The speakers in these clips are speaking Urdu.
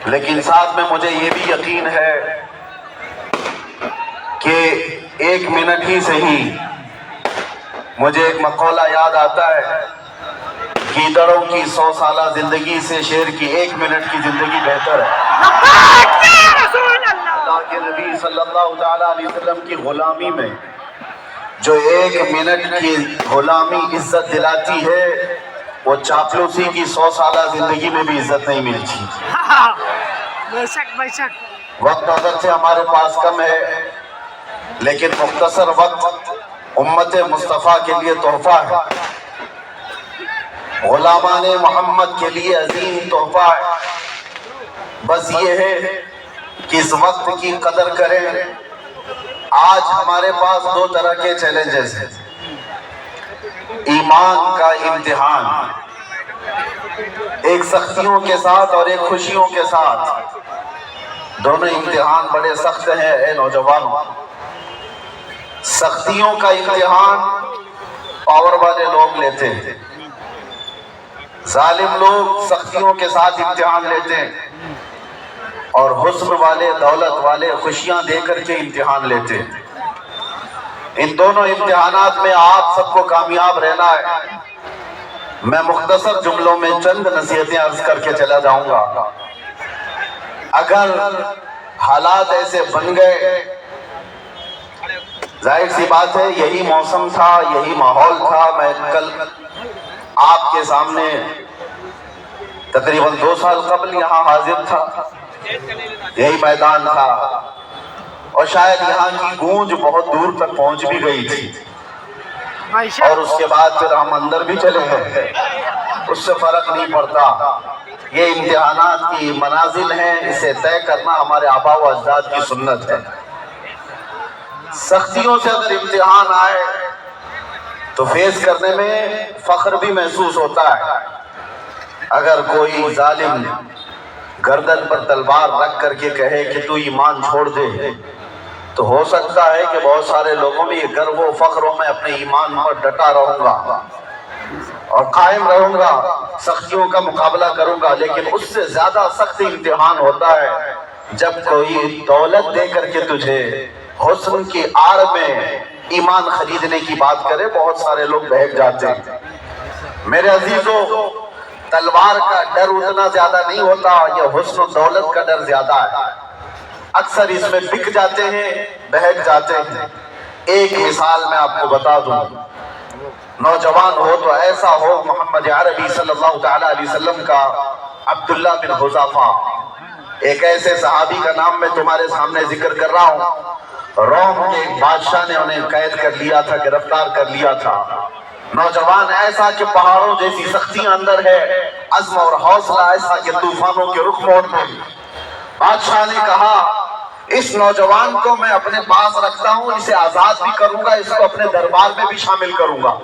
لیکن ساتھ میں مجھے یہ بھی یقین ہے کہ 1 منٹ ہی صحیح مجھے ایک مقولہ یاد آتا ہے، گیدڑوں کی 100 سالہ زندگی سے شیر کی 1 منٹ کی زندگی بہتر ہے۔ اللہ کے نبی صلی اللہ تعالیٰ علیہ وسلم کی غلامی میں جو 1 منٹ کی غلامی عزت دلاتی ہے، وہ چاپلوسی کی 100 سالہ زندگی میں بھی عزت نہیں ملتی۔ وقت اگرچہ ہمارے پاس کم ہے، لیکن مختصر وقت امت مصطفیٰ کے لیے تحفہ ہے، غلامان محمد کے لیے عظیم تحفہ ہے۔ بس یہ ہے کہ اس وقت کی قدر کریں۔ آج ہمارے پاس 2 طرح کے چیلنجز ہیں، ایمان کا امتحان، ایک سختیوں کے ساتھ اور ایک خوشیوں کے ساتھ۔ دونوں امتحان بڑے سخت ہیں اے نوجوانوں۔ سختیوں کا امتحان پاور والے لوگ لیتے ہیں، ظالم لوگ سختیوں کے ساتھ امتحان لیتے ہیں، اور حسن والے، دولت والے خوشیاں دے کر کے امتحان لیتے ہیں۔ ان دونوں امتحانات میں آپ سب کو کامیاب رہنا ہے۔ میں مختصر جملوں میں چند نصیحتیں عرض کر کے چلا جاؤں گا۔ اگر حالات ایسے بن گئے، ظاہر سی بات ہے یہی موسم تھا، یہی ماحول تھا۔ میں کل آپ کے سامنے تقریباً 2 سال قبل یہاں حاضر تھا، یہی میدان تھا، اور شاید یہاں کی گونج بہت دور تک پہنچ بھی گئی تھی، اور اس کے بعد پھر ہم اندر بھی چلے گئے، اس سے فرق نہیں پڑتا۔ یہ امتحانات کی منازل ہیں، اسے طے کرنا ہمارے آباء و اجداد کی سنت ہے۔ سختیوں سے اگر امتحان آئے تو فیس کرنے میں فخر بھی محسوس ہوتا ہے۔ اگر کوئی ظالم گردن پر تلوار رکھ کر کے کہے کہ تو ایمان چھوڑ دے، تو ہو سکتا ہے کہ بہت سارے لوگوں میں یہ گرو و فخر ہو، میں اپنے ایمان پر ڈٹا رہوں گا اور قائم رہوں گا، سختیوں کا مقابلہ کروں گا۔ لیکن اس سے زیادہ سخت امتحان ہوتا ہے جب کوئی دولت دے کر کے تجھے حسن کی آڑ میں ایمان خریدنے کی بات کرے، بہت سارے لوگ بہک جاتے ہیں۔ میرے عزیزوں، تلوار کا ڈر اتنا زیادہ نہیں ہوتا، یہ حسن و دولت کا ڈر زیادہ ہے۔ اکثر اس میں بک جاتے ہیں، بہک جاتے ہیں۔ ایک مثال میں آپ کو بتا دوں، نوجوان ہو تو ایسا ہو محمد عربی صلی اللہ تعالیٰ علیہ وسلم کا عبداللہ بن حذافہ، ایک ایسے صحابی کا نام میں تمہارے سامنے ذکر کر رہا ہوں۔ روم کے ایک بادشاہ نے انہیں قید کر لیا تھا، گرفتار کر لیا تھا۔ نوجوان ایسا کہ پہاڑوں جیسی سختیاں اندر ہے، عزم اور حوصلہ ایسا کہ طوفانوں کے رخ موڑ دے۔ بادشاہ نے کہا اس نوجوان کو میں اپنے پاس رکھتا ہوں، اسے آزاد بھی کروں گا، اس کو اپنے دربار میں بھی شامل کروں گا۔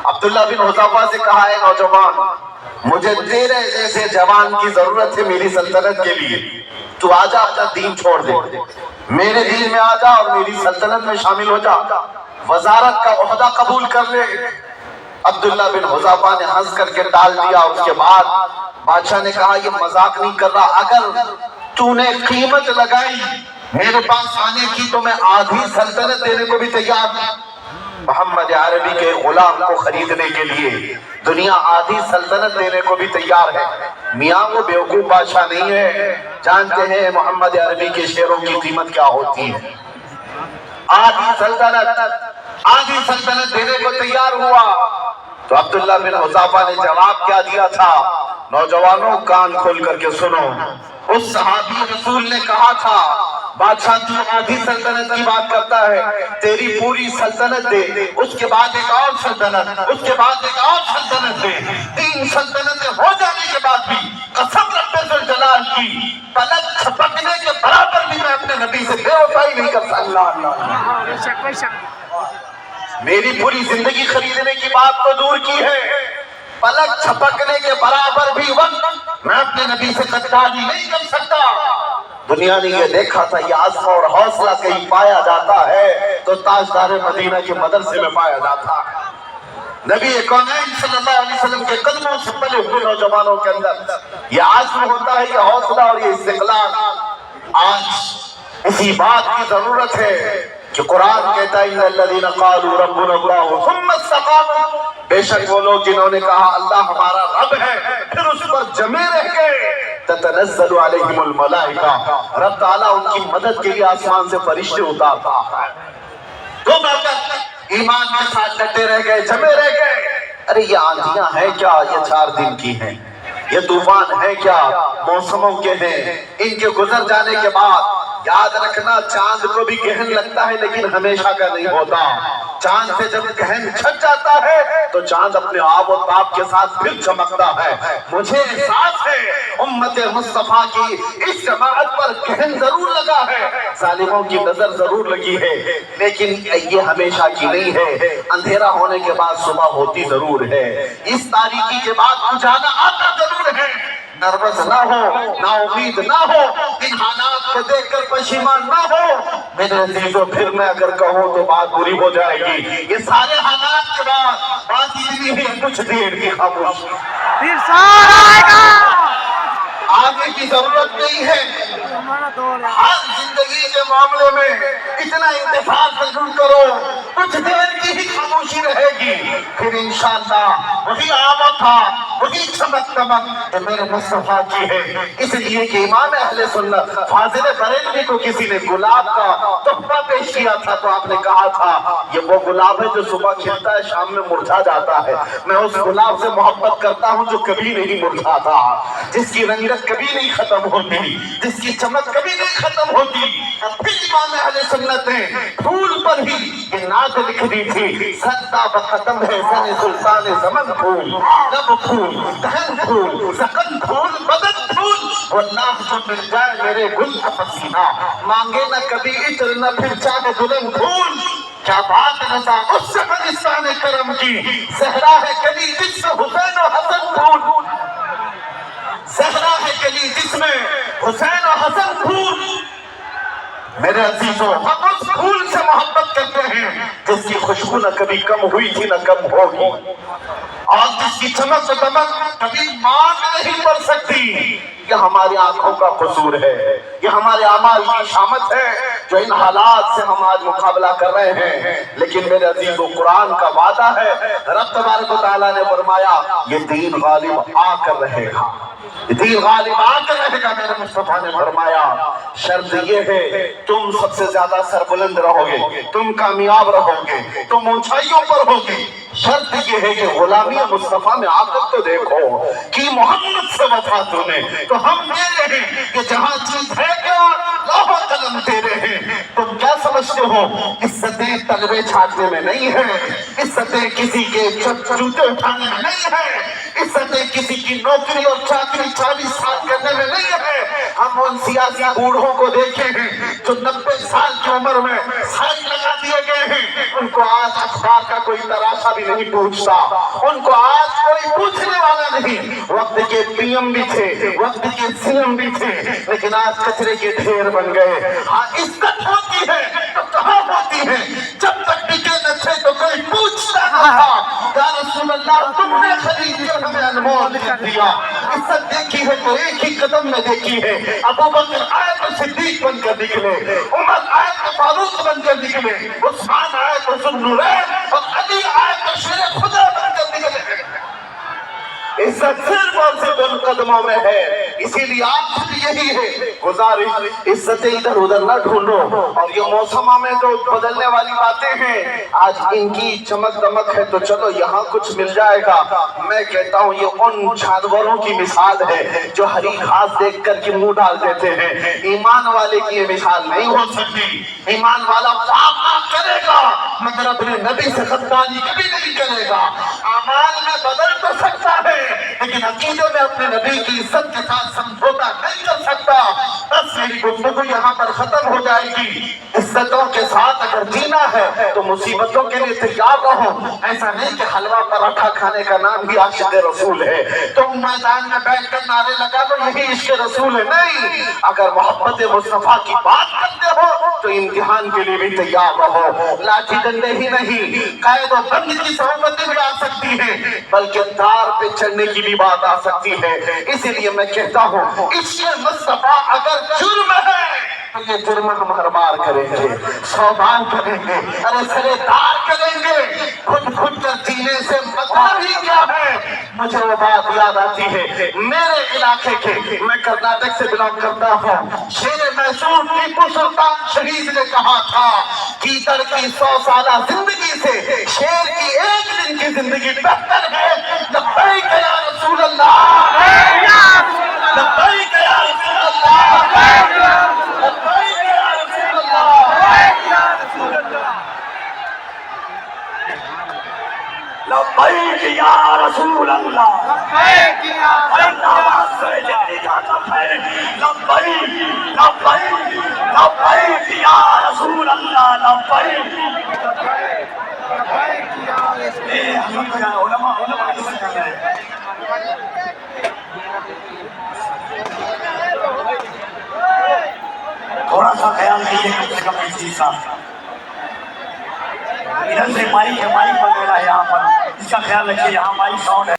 عبداللہ بن حذافہ سے کہا ہے نوجوان، مجھے تیرے جیسے جوان کی ضرورت ہے میری سلطنت کے لیے، تو آجا اپنا دین چھوڑ دے، میرے دین میں آجا اور میری سلطنت میں شامل ہو جا، وزارت کا عہدہ قبول کر لے۔ عبداللہ بن حذافہ نے ہنس کر کے ٹال دیا۔ اس کے بعد بادشاہ نے کہا یہ مذاق نہیں کر رہا، اگر تو نے قیمت لگائی میرے پاس آنے کی تو میں آدھی سلطنت دینے کو بھی تیار ہوں۔ محمد عربی کے غلام کو خریدنے کے لیے دنیا آدھی سلطنت دینے کو بھی تیار ہے۔ میاں وہ بیوقوف بادشاہ نہیں ہے، جانتے ہیں محمد عربی کے شعروں کی قیمت کیا ہوتی ہے۔ آدھی سلطنت دینے کو تیار ہوا تو عبداللہ بن حذافہ نے جواب کیا دیا تھا؟ نوجوانوں کان کھول کر کے سنو، اس صحابی رسول نے کہا تھا بادشاہ تو آدھی سلطنت کی بات کرتا ہے، تیری پوری سلطنت دے، اس کے بعد ایک اور سلطنت، اس کے بعد ایک اور سلطنت دے، 3 سلطنتیں ہو جانے کے بعد بھی قسم رب ذوالجلال کی پلک چھپکنے کے برابر بھی میں اپنے نبی سے بے وفائی نہیں کر سکتا۔ میری پوری زندگی خریدنے کی بات تو دور کی ہے، پلک چھپکنے کے برابر بھی وقت میں اپنے نبی سے غداری نہیں کر سکتا۔ دنیا نے یہ دیکھا تھا یہ عزم اور حوصلہ کہیں پایا جاتا ہے تو تاجدار مدینہ کے مدرسے میں پایا جاتا ہے۔ نبی کونین صلی اللہ علیہ وسلم کے قدموں سے پلے ہوئے نوجوانوں کے اندر یہ عزم ہوتا ہے، یہ حوصلہ اور یہ استقلال۔ آج اسی بات کی ضرورت ہے کہ قرآن کہتا ہے ان الذین قالوا ربنا اللہ ثم استقاموا، بے شک وہ لوگ جنہوں نے کہا اللہ ہمارا رب ہے پھر اس پر جمے رہ گئے، تتنزل علیہم الملائکہ، رب تعالیٰ ان کی مدد کے لیے آسمان سے فرشتے اتارتا ہے۔ تم اگر ایمان کے ساتھ ڈٹے رہ گئے، جمے رہ گئے، ارے یہ آندھیاں ہیں کیا، یہ 4 دن کی ہیں، یہ طوفان ہیں کیا، موسموں کے ہیں، ان کے گزر جانے کے بعد یاد رکھنا چاند کو بھی گہن لگتا ہے لیکن ہمیشہ کا نہیں ہوتا۔ چاند سے جب گہن چھٹ جاتا ہے تو چاند اپنے آب و تاب کے ساتھ پھر چمکتا ہے۔ مجھے احساس ہے امت مصطفیٰ کی اس جماعت پر گہن ضرور لگا ہے، ظالموں کی نظر ضرور لگی ہے، لیکن یہ ہمیشہ کی نہیں ہے، اندھیرا ہونے کے بعد صبح ہوتی ضرور ہے، اس تاریکی کے بعد اجالا آتا ضرور ہے۔ نروس نہ ہو، نا امید نہ ہو، ان حالات کو دیکھ کر پشیمان نہ ہو۔ میرے عزیزوں پھر میں اگر کہوں تو بات بری ہو جائے گی، یہ سارے حالات کے بعد بات اتنی ہی کچھ دیر کی خاموشی، پھر سار آئے گا، آگے کی ضرورت نہیں ہے۔ ہر زندگی کے معاملے میں اتنا انتظار ضرور کرو، کچھ دیر کی ہی خاموشی رہے گی، پھر انشاءاللہ وہی آمد تھا، وہی چمک دمک جو میرے مصطفیٰ کی ہے۔ اس لیے کہ امام اہل سنت فاضل بریلوی کو کسی نے گلاب کا تحفہ پیش کیا تھا تو آپ نے کہا تھا یہ وہ گلاب ہے جو صبح کھلتا ہے شام میں مرجھا جاتا ہے، میں اس گلاب سے محبت کرتا ہوں جو کبھی نہیں مرجھاتا، جس کی رنگت کبھی نہیں ختم ہوتی، جس کی چمک کبھی نہیں ختم ہوتی۔ پھر امام اہل سنت نے پھول پر ہی یہ نعت لکھ دی تھی، سدا بختم ہے سن سلطان زمن پھول، لب پھول، دہن پھول، سکن پھول، بدن پھول، واللہ جو مل جائے میرے گل کا پسینہ، مانگے نہ کبھی عطر نہ پھر چاہے دلہن پھول۔ کیا بات رضا اس سے فلسطان کرم کی، زہرا ہے کلی جس میں حسین و حسن پھول، زہرا ہے کلی جس میں حسین و حسن پھول۔ میرے عزیزوں ہم اس پھول سے محبت کرتے ہیں جس کی خوشبو نہ کبھی کم ہوئی تھی نہ کم ہوگی، اور جس کی چمک و دمک کبھی مانگ نہیں پڑ سکتی۔ یہ ہماری آنکھوں کا قصور ہے، یہ ہمارے اعمال کی شامت ہے جو ان حالات سے ہم آج مقابلہ کر رہے ہیں۔ لیکن میرے عزیزوں قرآن کا وعدہ ہے، رب تبارک و تعالیٰ نے فرمایا یہ دین غالب آ کر رہے گا، یہ دین غالب آ کر رہے گا۔ میرے مصطفیٰ نے فرمایا شرط یہ ہے تم سب سے زیادہ سربلند رہو گے، تم کامیاب رہو گے، تم اونچائیوں پر ہوگے، شرط یہ ہے کہ غلامی مصطفیٰ میں آ کر تو دیکھو کہ محمد سے وفا تمہیں تو ہم تیرے ہیں، کہ جہاں چیز ہے کیا لوح و قلم تیرے ہیں۔ تم کیا سمجھتے ہو عزتیں تلوے چھاٹنے میں نہیں ہے، عزتیں کسی کے جوتے اٹھانے میں نہیں ہے، عزتیں کسی کی نوکری اور چاکری 40 سال کرنے میں نہیں ہے۔ ہم ان سیاسی بوڑھوں کو دیکھے ہیں جو 90 سال کی عمر میں سائن لگا دیے گئے ہیں، ان کو آج اخبار کا کوئی تراشا بھی نہیں پوچھتا، ان کو آج کوئی پوچھنے والا نہیں۔ وقت کے پی ایم بھی تھے، وقت کے سی ایم بھی تھے، لیکن آج کچرے کے ڈھیر بن گئے۔ ہاں عزت ہوتی ہے تو کہاں ہوتی ہے، جب تک بکے نہ تھے تو کوئی پوچھتا نہ تھا۔ یا رسول اللہ تم نے خرید کر ہمیں انمول کر دیا، عزت دیکھی ہے تو ایک ہی قدم میں دیکھی ہے۔ ابو بکر آئے تو صدیق بن کر نکلے، عمر آئے تو فاروق بن کر نکلے، عثمان آئے تو ذو النورین اور علی آئے تو شیر خدا بن کر نکلے۔ عزت صرف اور صرف ان قدموں میں ہے، اسی لیے آپ سے بھی یہی ہے گزارش، عزتیں ادھر ادھر نہ ڈھونڈو۔ اور یہ موسموں میں تو بدلنے والی باتیں ہیں، آج ان کی چمک دمک ہے تو چلو یہاں کچھ مل جائے گا۔ میں کہتا ہوں یہ ان جانوروں کی مثال ہے جو ہری گھاس دیکھ کر کے منہ ڈال دیتے ہیں، ایمان والے کی یہ مثال نہیں ہو سکتی۔ ایمان والا پاک کرے گا مگر اپنے نبی سے غداری کبھی نہیں کرے گا۔ اعمال میں بدل تو سکتا ہے لیکن عقیدے میں اپنے نبی کی عزت کے ساتھ سمجھوتا نہیں کر سکتا۔ بس میری گفتگو یہاں پر ختم ہو جائے گی۔ عزتوں کے ساتھ اگر جینا ہے تو مصیبتوں کے لیے تیار رہو، ایسا نہیں کہ حلوہ پراٹھا کھانے کا نام بھی عاشق رسول ہے، تم میدان میں بیٹھ کر نعرے لگا لو یہی عشق رسول ہے، نہیں۔ اگر محبت مصطفیٰ کی بات کرتے ہو تو امتحان کے لیے بھی تیار رہو. لاٹھی ڈنڈے ہی نہیں، قید و بند کی صحبتیں بھی آ سکتی ہیں، بلکہ تار پہ چڑھنے کی بھی بات آ سکتی ہے. اسی لیے میں کہتا ہوں عشق مصطفیٰ اگر جرم ہے تو یہ جرم ہم ہر بار کریں گے، 100 بار کریں گے، ارے سرے دار کریں گے. خود کر جینے سے مطلب ہی کیا ہے؟ مجھے وہ بات یاد آتی ہے میرے علاقے کے، میں کرناٹک سے بلانگ کرتا ہوں. شیر میسور ٹیپو سلطان شہید نے کہا تھا کیچڑ کی 100 سالہ زندگی سے شیر کی 1 دن کی زندگی بہتر ہے. لبیک یا رسول اللہ، لبیک یا رسول اللہ، لبیک یا رسول اللہ، لبیک یا رسول اللہ. آواز سے جتنی طاقت ہے، لبیک لبیک لبیک یا رسول اللہ، لبیک. علماء کی سمجھ رہے ہیں. تھوڑا سا خیال کیجیے کم سے کم اس چیز کا. ادھر سے مائک ہے، مائک وغیرہ ہے یہاں پر، اس کا خیال رکھیے. یہاں مائک ساؤنڈ ہے.